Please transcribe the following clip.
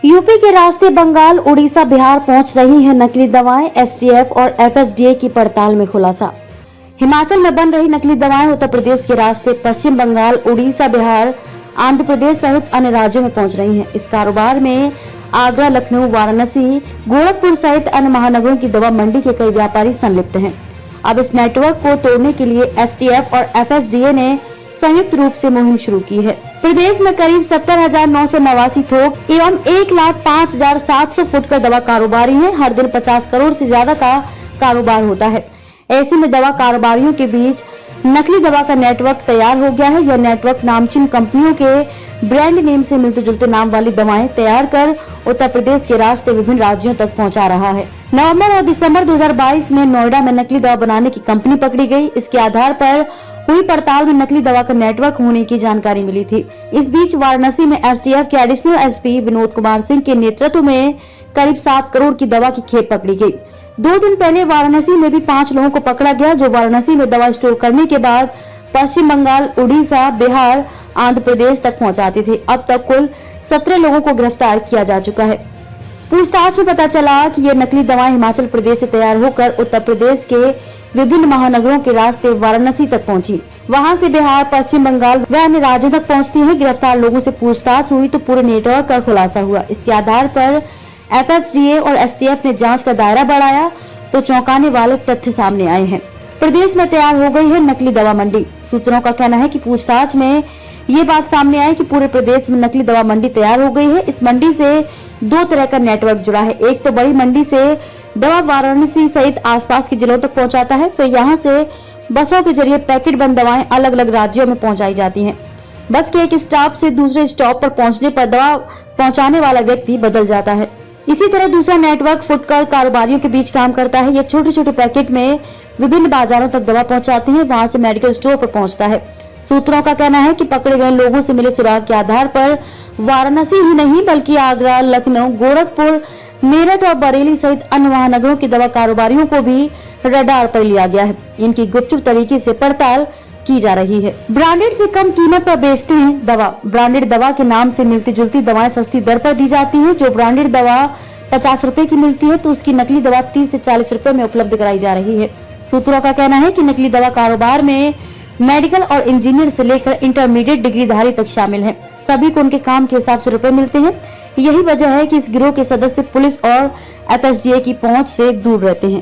UP के रास्ते बंगाल, उड़ीसा, बिहार पहुंच रही हैं नकली दवाएं। एसटीएफ और एफएसडीए की पड़ताल में खुलासा। हिमाचल में बन रही नकली दवाएं उत्तर प्रदेश के रास्ते पश्चिम बंगाल, उड़ीसा, बिहार, आंध्र प्रदेश सहित अन्य राज्यों में पहुंच रही हैं। इस कारोबार में आगरा, लखनऊ, वाराणसी, गोरखपुर सहित अन्य महानगरों की दवा मंडी के कई व्यापारी संलिप्त हैं। अब इस नेटवर्क को तोड़ने के लिए एसटीएफ और एफएसडीए ने संयुक्त रूप से मुहिम शुरू की है। प्रदेश में करीब 70,989 थोक एवं 1,05,700 फुटकर दवा कारोबारी हैं। हर दिन 50 करोड़ से ज्यादा का कारोबार होता है। ऐसे में दवा कारोबारियों के बीच नकली दवा का नेटवर्क तैयार हो गया है। यह नेटवर्क नामचीन कंपनियों के ब्रांड नेम से मिलते जुलते नाम वाली दवाएं तैयार कर उत्तर प्रदेश के रास्ते विभिन्न राज्यों तक पहुंचा रहा है। नवंबर और दिसंबर 2022 में नोएडा में नकली दवा बनाने की कंपनी पकड़ी गई। इसके आधार पर हुई पड़ताल में नकली दवा का नेटवर्क होने की जानकारी मिली थी। इस बीच वाराणसी में एसटीएफ के एडिशनल एसपी विनोद कुमार सिंह के नेतृत्व में करीब 7 करोड़ की दवा की खेप पकड़ी गई। 2 दिन पहले वाराणसी में भी 5 लोगों को पकड़ा गया, जो वाराणसी में दवा स्टोर करने के बाद पश्चिम बंगाल, उड़ीसा, बिहार, आंध्र प्रदेश तक पहुंचाते थे। अब तक कुल 17 लोगों को गिरफ्तार किया जा चुका है। पूछताछ में पता चला कि ये नकली दवाएं हिमाचल प्रदेश से तैयार होकर उत्तर प्रदेश के विभिन्न महानगरों के रास्ते वाराणसी तक पहुंची। वहां से बिहार, पश्चिम बंगाल व अन्य राज्यों तक पहुंचती हैं। गिरफ्तार लोगों से पूछताछ हुई तो पूरे नेटवर्क का खुलासा हुआ। इसके आधार पर एफएसडीए और एसटीएफ ने जांच का दायरा बढ़ाया तो चौंकाने वाले तथ्य सामने आए हैं। प्रदेश में तैयार हो गई है नकली दवा मंडी। सूत्रों का कहना है कि पूछताछ में ये बात सामने आई कि पूरे प्रदेश में नकली दवा मंडी तैयार हो गई है। इस मंडी से 2 तरह का नेटवर्क जुड़ा है। एक तो बड़ी मंडी से दवा वाराणसी सहित आसपास के जिलों तक पहुंचाता है, फिर यहां से बसों के जरिए पैकेट बंद दवाएं अलग अलग राज्यों में पहुंचाई जाती हैं। बस के एक स्टॉप से दूसरे स्टॉप पर पहुंचने पर दवा पहुंचाने वाला व्यक्ति बदल जाता है। इसी तरह दूसरा नेटवर्क फुटकर कारोबारियों के बीच काम करता है। ये छोटे छोटे पैकेट में विभिन्न बाजारों तक दवा पहुंचाते हैं, वहां से मेडिकल स्टोर पर पहुंचता है। सूत्रों का कहना है कि पकड़े गए लोगों से मिले सुराग के आधार पर वाराणसी ही नहीं बल्कि आगरा, लखनऊ, गोरखपुर, मेरठ और बरेली सहित अन्य महानगरों के दवा कारोबारियों को भी रडार पर लिया गया है। इनकी गुपचुप तरीके से पड़ताल की जा रही है। ब्रांडेड से कम कीमत पर बेचते हैं दवा। ब्रांडेड दवा के नाम से मिलती जुलती दवाएं सस्ती दर पर दी जाती हैं। जो ब्रांडेड दवा 50 रुपए की मिलती है तो उसकी नकली दवा 30 से 40 रुपए में उपलब्ध कराई जा रही है। सूत्रों का कहना है कि नकली दवा कारोबार में मेडिकल और इंजीनियर से लेकर इंटरमीडिएट डिग्रीधारी तक शामिल हैं। सभी को उनके काम के हिसाब से रुपए मिलते हैं। यही वजह है कि इस गिरोह के सदस्य पुलिस और एफएसडीए की पहुंच से दूर रहते हैं।